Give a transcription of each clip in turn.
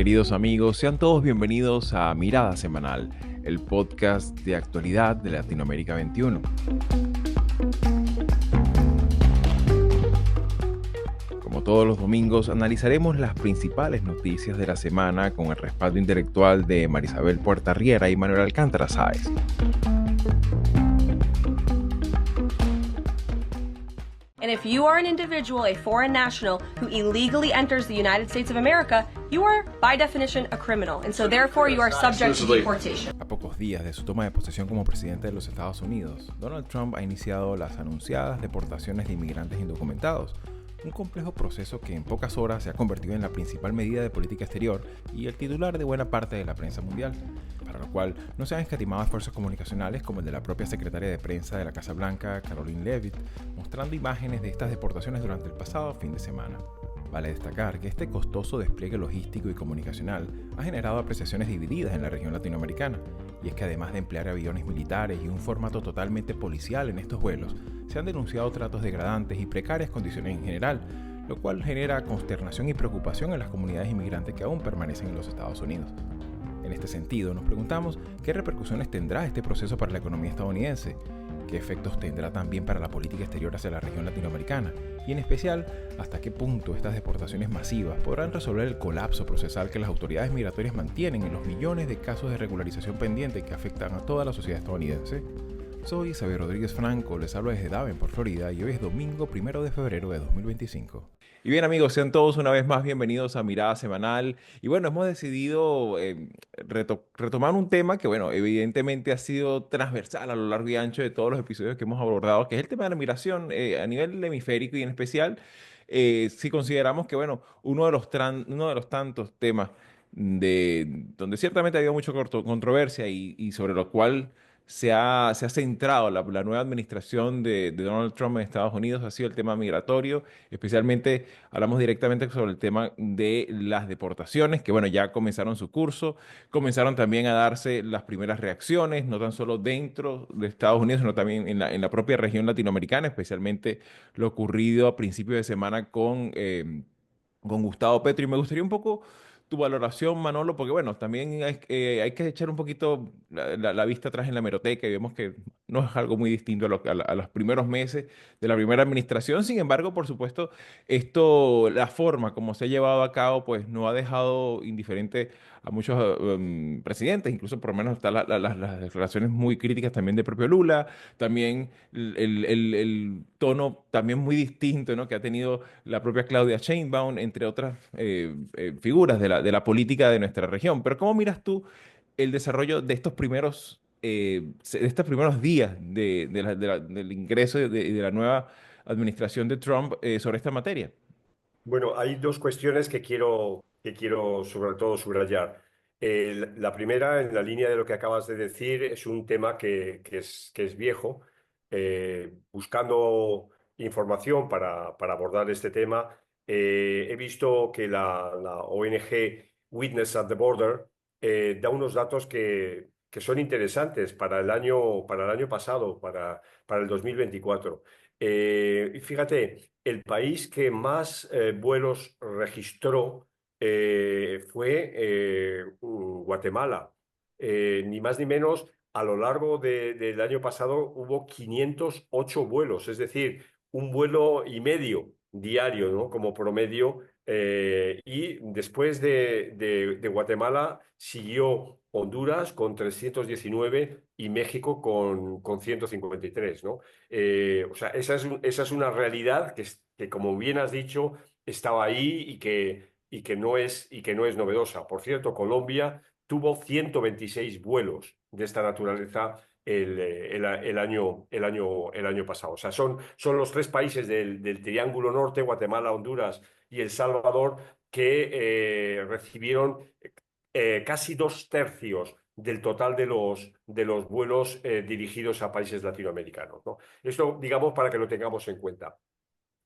queridos amigos, sean todos bienvenidos a Mirada Semanal, el podcast de actualidad de Latinoamérica 21. Como todos los domingos, analizaremos las principales noticias de la semana con el respaldo intelectual de Marisabel Puertarriera y Manuel Alcántara Sáez. And if you are an individual, a foreign national, who illegally enters the United States of America, you are, by definition, a criminal. And so therefore you are subject to deportation. A pocos días de su toma de posesión como presidente de los Estados Unidos, Donald Trump ha iniciado las anunciadas deportaciones de inmigrantes indocumentados, un complejo proceso que en pocas horas se ha convertido en la principal medida de política exterior y el titular de buena parte de la prensa mundial, para lo cual no se han escatimado esfuerzos comunicacionales como el de la propia secretaria de prensa de la Casa Blanca, Karoline Leavitt, mostrando imágenes de estas deportaciones durante el pasado fin de semana. Vale destacar que este costoso despliegue logístico y comunicacional ha generado apreciaciones divididas en la región latinoamericana, y es que además de emplear aviones militares y un formato totalmente policial en estos vuelos, se han denunciado tratos degradantes y precarias condiciones en general, lo cual genera consternación y preocupación en las comunidades inmigrantes que aún permanecen en los Estados Unidos. En este sentido, nos preguntamos qué repercusiones tendrá este proceso para la economía estadounidense, qué efectos tendrá también para la política exterior hacia la región latinoamericana, y en especial, hasta qué punto estas deportaciones masivas podrán resolver el colapso procesal que las autoridades migratorias mantienen en los millones de casos de regularización pendientes que afectan a toda la sociedad estadounidense. Soy Xavier Rodríguez Franco, les hablo desde Davenport, Florida, y hoy es domingo 1 de febrero de 2025. Y bien amigos, sean todos una vez más bienvenidos a Mirada Semanal. Y bueno, hemos decidido retomar un tema que bueno, evidentemente ha sido transversal a lo largo y ancho de todos los episodios que hemos abordado, que es el tema de la migración a nivel hemisférico y en especial si consideramos que bueno, uno de los tantos temas donde ciertamente ha habido mucha controversia y sobre lo cual se ha centrado la nueva administración de Donald Trump en Estados Unidos ha sido el tema migratorio. Especialmente hablamos directamente sobre el tema de las deportaciones, que bueno, ya comenzaron su curso, comenzaron también a darse las primeras reacciones, no tan solo dentro de Estados Unidos, sino también en la propia región latinoamericana, especialmente lo ocurrido a principios de semana con Gustavo Petro. Y me gustaría un poco tu valoración, Manolo, porque bueno, también hay que echar un poquito la vista atrás en la hemeroteca y vemos que no es algo muy distinto a los primeros meses de la primera administración. Sin embargo, por supuesto, la forma como se ha llevado a cabo, pues no ha dejado indiferente a muchos presidentes, incluso por lo menos están las declaraciones muy críticas también del propio Lula, también el tono también muy distinto, ¿no?, que ha tenido la propia Claudia Sheinbaum, entre otras figuras de la política de nuestra región. Pero ¿cómo miras tú el desarrollo de estos primeros días del ingreso de la nueva administración de Trump sobre esta materia? Bueno, hay dos cuestiones que quiero sobre todo subrayar. La primera, en la línea de lo que acabas de decir, es un tema que es viejo. Buscando información para abordar este tema, he visto que la ONG Witness at the Border da unos datos que son interesantes para el año pasado, para el 2024. Y fíjate, el país que más vuelos registró fue Guatemala. Ni más ni menos, a lo largo del año pasado hubo 508 vuelos, es decir, un vuelo y medio diario, ¿no?, como promedio. Y después de Guatemala siguió Honduras con 319 y México con 153, ¿no? O sea, esa es una realidad que, como bien has dicho, estaba ahí y que no es novedosa. Por cierto, Colombia tuvo 126 vuelos de esta naturaleza el año pasado. O sea, son los tres países del Triángulo Norte, Guatemala, Honduras y El Salvador, que recibieron casi 2/3 del total de los vuelos dirigidos a países latinoamericanos, ¿no? Esto, digamos, para que lo tengamos en cuenta.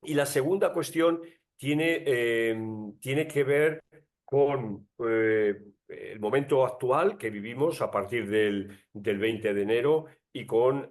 Y la segunda cuestión tiene que ver con el momento actual que vivimos a partir del 20 de enero y con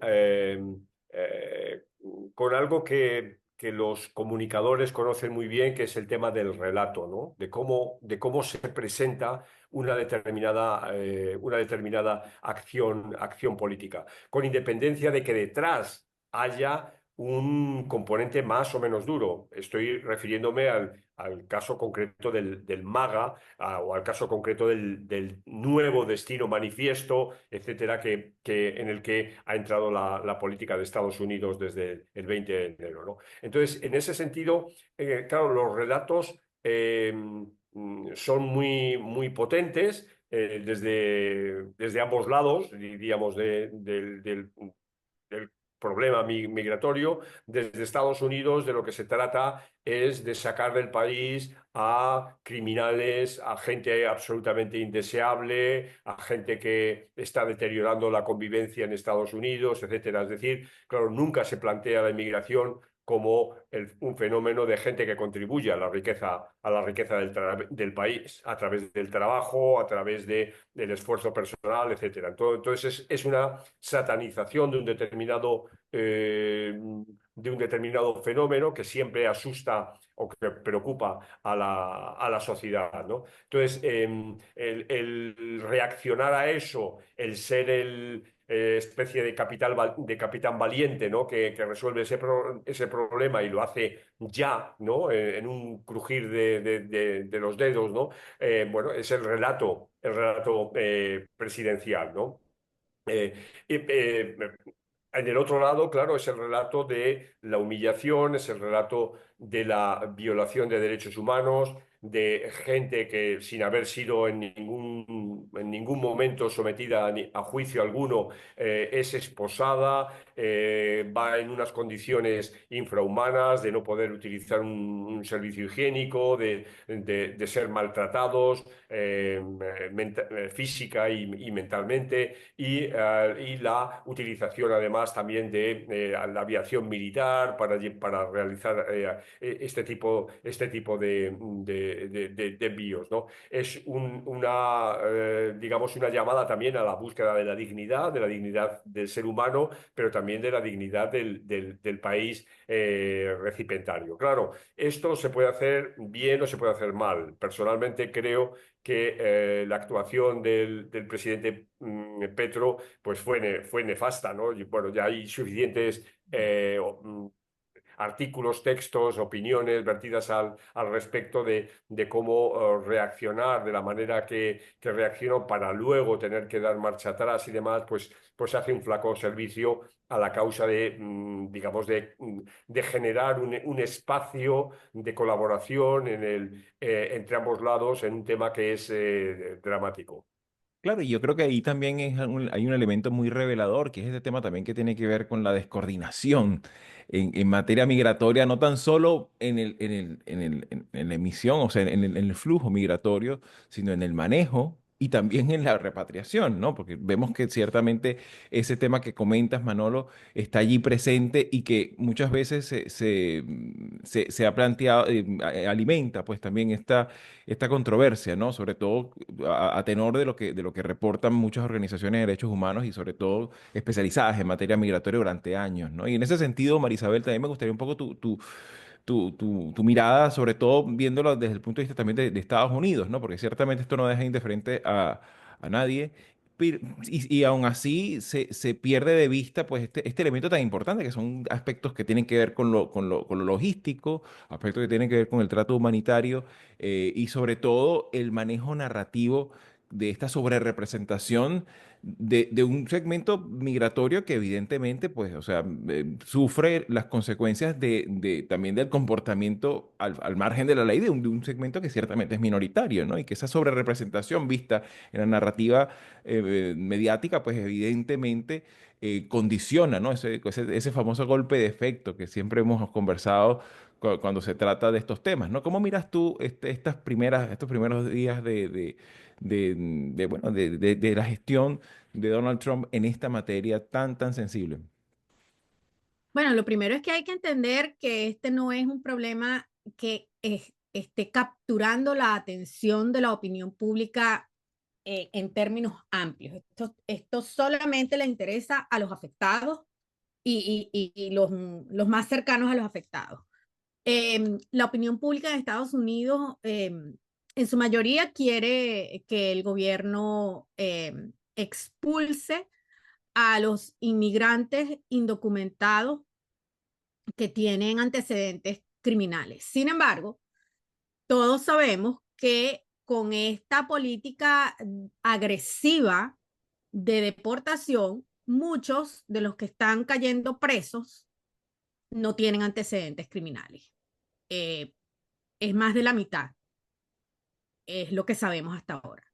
algo que que los comunicadores conocen muy bien, que es el tema del relato, ¿no? De cómo se presenta una determinada acción política, con independencia de que detrás haya un componente más o menos duro. Estoy refiriéndome al caso concreto del MAGA, o al caso concreto del nuevo destino manifiesto, etcétera, en el que ha entrado la política de Estados Unidos desde el 20 de enero, ¿no? Entonces, en ese sentido, claro, los relatos son muy potentes. Desde ambos lados, diríamos, del problema migratorio. Desde Estados Unidos, de lo que se trata es de sacar del país a criminales, a gente absolutamente indeseable, a gente que está deteriorando la convivencia en Estados Unidos, etcétera. Es decir, claro, nunca se plantea la inmigración como un fenómeno de gente que contribuye a la riqueza del país a través del trabajo, a través del esfuerzo personal, etcétera. Entonces es una satanización de un determinado fenómeno que siempre asusta o que preocupa a la sociedad, ¿no? Entonces, el reaccionar a eso, el ser especie de capitán valiente, ¿no? Que resuelve ese problema y lo hace ya, ¿no? En un crujir de los dedos, ¿no? Bueno, es el relato presidencial, ¿no? Eh, y, en el otro lado, claro, es el relato de la humillación, es el relato de la violación de derechos humanos, de gente que sin haber sido en ningún momento sometida a juicio alguno, es esposada, va en unas condiciones infrahumanas, de no poder utilizar un servicio higiénico, de ser maltratados física y mentalmente, y la utilización además también de la aviación militar para realizar este tipo de envíos, ¿no? Es digamos, una llamada también a la búsqueda de la dignidad del ser humano, pero también de la dignidad del país recipientario. Claro, esto se puede hacer bien o se puede hacer mal. Personalmente creo que la actuación del presidente Petro pues fue nefasta, ¿no? Y, bueno, ya hay suficientes artículos, textos, opiniones vertidas al respecto de cómo reaccionar de la manera que reaccionó para luego tener que dar marcha atrás y demás, pues hace un flaco servicio a la causa digamos, de generar un espacio de colaboración entre ambos lados en un tema que es dramático. Claro, y yo creo que ahí también hay un elemento muy revelador, que es este tema también que tiene que ver con la descoordinación en materia migratoria, no tan solo en la emisión, o sea, en el flujo migratorio, sino en el manejo y también en la repatriación, ¿no? Porque vemos que ciertamente ese tema que comentas, Manolo, está allí presente y que muchas veces se ha planteado, alimenta pues también esta controversia, ¿no? Sobre todo a tenor de lo que reportan muchas organizaciones de derechos humanos y sobre todo especializadas en materia migratoria durante años, ¿no? Y en ese sentido, Marisabel, también me gustaría un poco tu mirada, sobre todo viéndolo desde el punto de vista también de Estados Unidos, ¿no? Porque ciertamente esto no deja indiferente a nadie. Y aún así se pierde de vista pues este elemento tan importante que son aspectos que tienen que ver con lo logístico, aspectos que tienen que ver con el trato humanitario y sobre todo el manejo narrativo de esta sobrerepresentación de un segmento migratorio que evidentemente, pues, o sea, sufre las consecuencias también del comportamiento al margen de la ley de un segmento que ciertamente es minoritario, ¿no? Y que esa sobrerepresentación vista en la narrativa mediática, pues evidentemente condiciona, ¿no? Ese famoso golpe de efecto que siempre hemos conversado cuando se trata de estos temas, ¿no? ¿Cómo miras tú estos primeros días bueno, de la gestión de Donald Trump en esta materia tan sensible? Bueno, lo primero es que hay que entender que este no es un problema que esté capturando la atención de la opinión pública en términos amplios. Esto solamente le interesa a los afectados y los más cercanos a los afectados. La opinión pública de Estados Unidos, en su mayoría, quiere que el gobierno expulse a los inmigrantes indocumentados que tienen antecedentes criminales. Sin embargo, todos sabemos que con esta política agresiva de deportación, muchos de los que están cayendo presos no tienen antecedentes criminales. Eh, es más de la mitad, es lo que sabemos hasta ahora.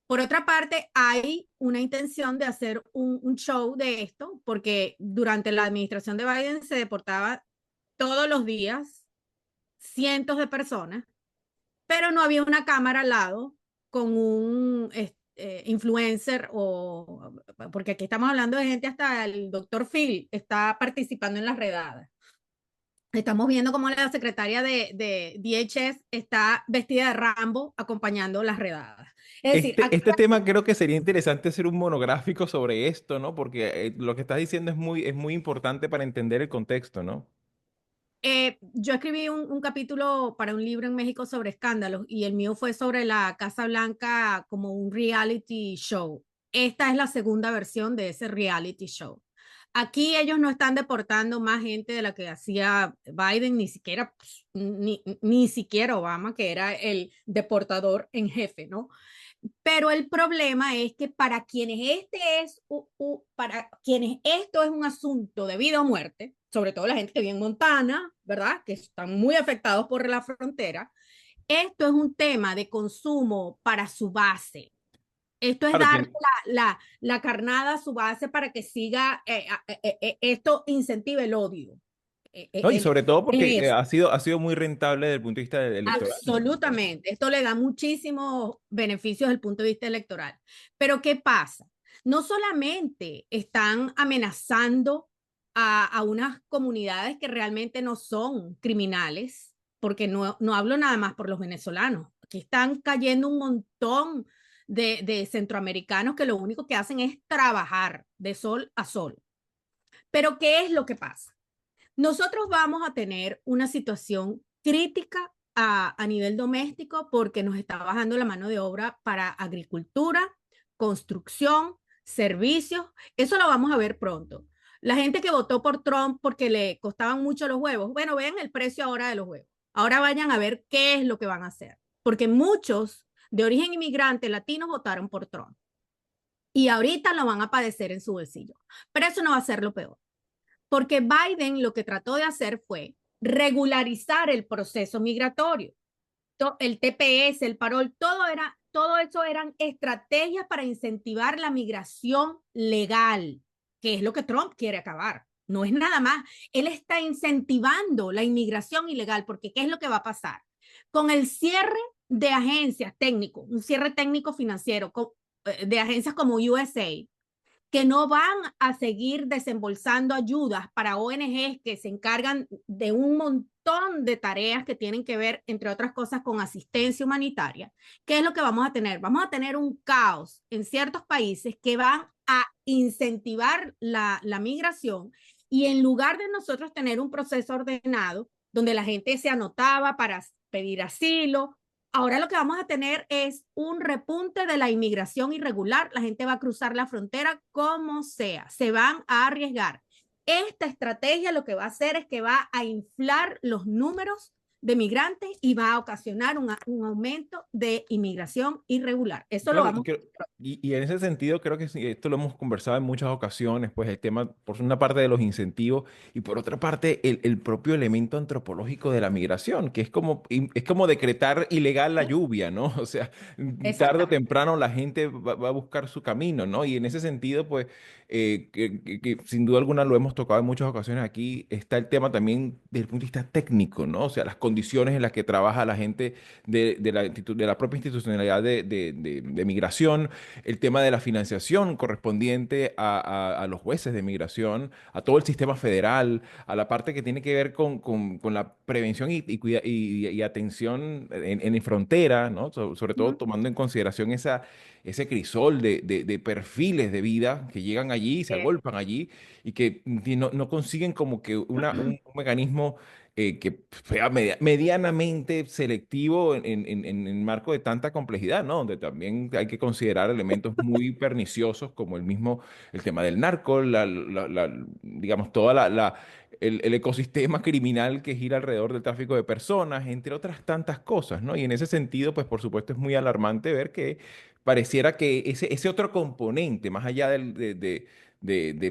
Por otra parte, hay una intención de hacer un show de esto, porque durante la administración de Biden se deportaba todos los días cientos de personas, pero no había una cámara al lado con un influencer o, porque aquí estamos hablando de gente, hasta el doctor Phil está participando en las redadas. Estamos viendo cómo la secretaria de DHS está vestida de Rambo acompañando las redadas. Es decir, Este tema creo que sería interesante hacer un monográfico sobre esto, ¿no? Porque lo que estás diciendo es muy importante para entender el contexto, ¿no? Yo escribí un capítulo para un libro en México sobre escándalos y el mío fue sobre la Casa Blanca como un reality show. Esta es la segunda versión de ese reality show. Aquí ellos no están deportando más gente de la que hacía Biden, ni siquiera, pues, ni siquiera Obama, que era el deportador en jefe, ¿no? Pero el problema es que para quienes para quienes esto es un asunto de vida o muerte, sobre todo la gente que vive en Montana, ¿verdad? Que están muy afectados por la frontera, esto es un tema de consumo para su base. Esto es Claro, dar la carnada a su base para que siga, esto incentive el odio. no, y sobre todo porque Es ha sido muy rentable desde el punto de vista electoral, ¿no? absolutamente. Esto le da muchísimos beneficios desde el punto de vista electoral. Pero ¿qué pasa? No solamente están amenazando a unas comunidades que realmente no son criminales, porque no hablo nada más por los venezolanos. Aquí están cayendo un montón de centroamericanos que lo único que hacen es trabajar de sol a sol. Pero ¿qué es lo que pasa? Nosotros vamos a tener una situación crítica a nivel doméstico porque nos está bajando la mano de obra para agricultura, construcción, servicios. Eso lo vamos a ver pronto. La gente que votó por Trump porque le costaban mucho los huevos, bueno, vean el precio ahora de los huevos. Ahora vayan a ver qué es lo que van a hacer. Porque muchos de origen inmigrante latinos votaron por Trump y ahorita lo van a padecer en su bolsillo. Pero eso no va a ser lo peor, porque Biden lo que trató de hacer fue regularizar el proceso migratorio. El TPS, el parol, todo eso eran estrategias para incentivar la migración legal, que es lo que Trump quiere acabar. No es nada más. Él está incentivando la inmigración ilegal, porque ¿qué es lo que va a pasar? Con el cierre de agencias técnico, un cierre técnico financiero de agencias como USAID, que no van a seguir desembolsando ayudas para ONGs que se encargan de un montón de tareas que tienen que ver, entre otras cosas, con asistencia humanitaria. ¿Qué es lo que vamos a tener? Vamos a tener un caos en ciertos países que van a incentivar la migración, y en lugar de nosotros tener un proceso ordenado donde la gente se anotaba para pedir asilo, ahora lo que vamos a tener es un repunte de la inmigración irregular. La gente va a cruzar la frontera como sea, se van a arriesgar. Esta estrategia lo que va a hacer es que va a inflar los números de migrantes y va a ocasionar un aumento de inmigración irregular. Eso lo Claro, vamos y en ese sentido creo que sí, esto lo hemos conversado en muchas ocasiones, pues el tema, por una parte de los incentivos y por otra parte el propio elemento antropológico de la migración, que es como decretar ilegal la lluvia, ¿no? O sea, tarde o exactamente. temprano la gente va a buscar su camino, ¿no? Y en ese sentido, pues, que sin duda alguna lo hemos tocado en muchas ocasiones aquí, está el tema también desde el punto de vista técnico, ¿no? O sea, las condiciones en las que trabaja la gente de la propia institucionalidad de migración, el tema de la financiación correspondiente a los jueces de migración, a todo el sistema federal, a la parte que tiene que ver con la prevención y atención en frontera, ¿no? Sobre todo tomando en consideración ese crisol de perfiles de vida que llegan allí, se agolpan allí y que no consiguen como que un mecanismo que sea medianamente selectivo en el marco de tanta complejidad, ¿no? Donde también hay que considerar elementos muy perniciosos como el tema del narco, digamos, el ecosistema criminal que gira alrededor del tráfico de personas, entre otras tantas cosas, ¿no? Y en ese sentido, pues por supuesto es muy alarmante ver que pareciera que ese otro componente, más allá del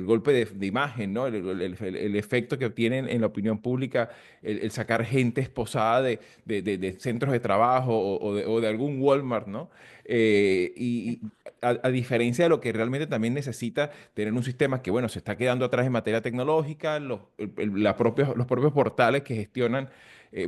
golpe de imagen, ¿no? El efecto que obtienen en la opinión pública, el sacar gente esposada de centros de trabajo o de algún Walmart, ¿no? Y a diferencia de lo que realmente también necesita tener un sistema que, bueno, se está quedando atrás en materia tecnológica, los propios portales que gestionan,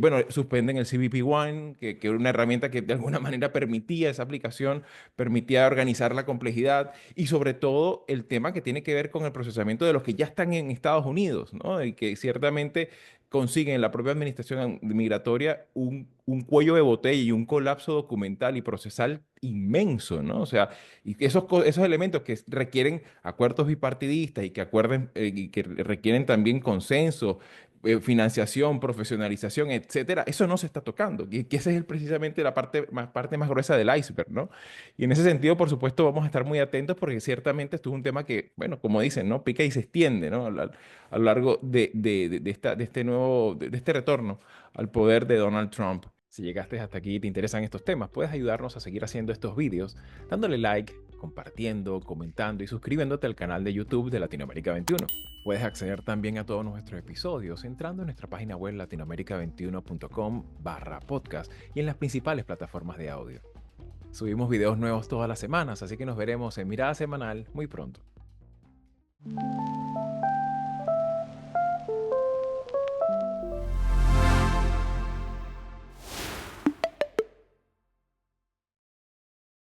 bueno, suspenden el CBP One, que era una herramienta que de alguna manera permitía esa aplicación, permitía organizar la complejidad y sobre todo el tema que tiene que ver con el procesamiento de los que ya están en Estados Unidos, ¿no? Y que ciertamente consiguen en la propia administración migratoria un cuello de botella y un colapso documental y procesal inmenso, ¿no? O sea, y esos elementos que requieren acuerdos bipartidistas y que requieren también consenso, financiación, profesionalización, etcétera, eso no se está tocando. Y que esa es precisamente la parte más gruesa del iceberg, ¿no? Y en ese sentido, por supuesto, vamos a estar muy atentos porque ciertamente esto es un tema que, bueno, como dicen, ¿no? Pica y se extiende, ¿no? A lo largo de este retorno al poder de Donald Trump. Si llegaste hasta aquí y te interesan estos temas, puedes ayudarnos a seguir haciendo estos vídeos dándole like, compartiendo, comentando y suscribiéndote al canal de YouTube de Latinoamérica 21. Puedes acceder también a todos nuestros episodios entrando en nuestra página web latinoamerica21.com/podcast y en las principales plataformas de audio. Subimos videos nuevos todas las semanas, así que nos veremos en Mirada Semanal muy pronto.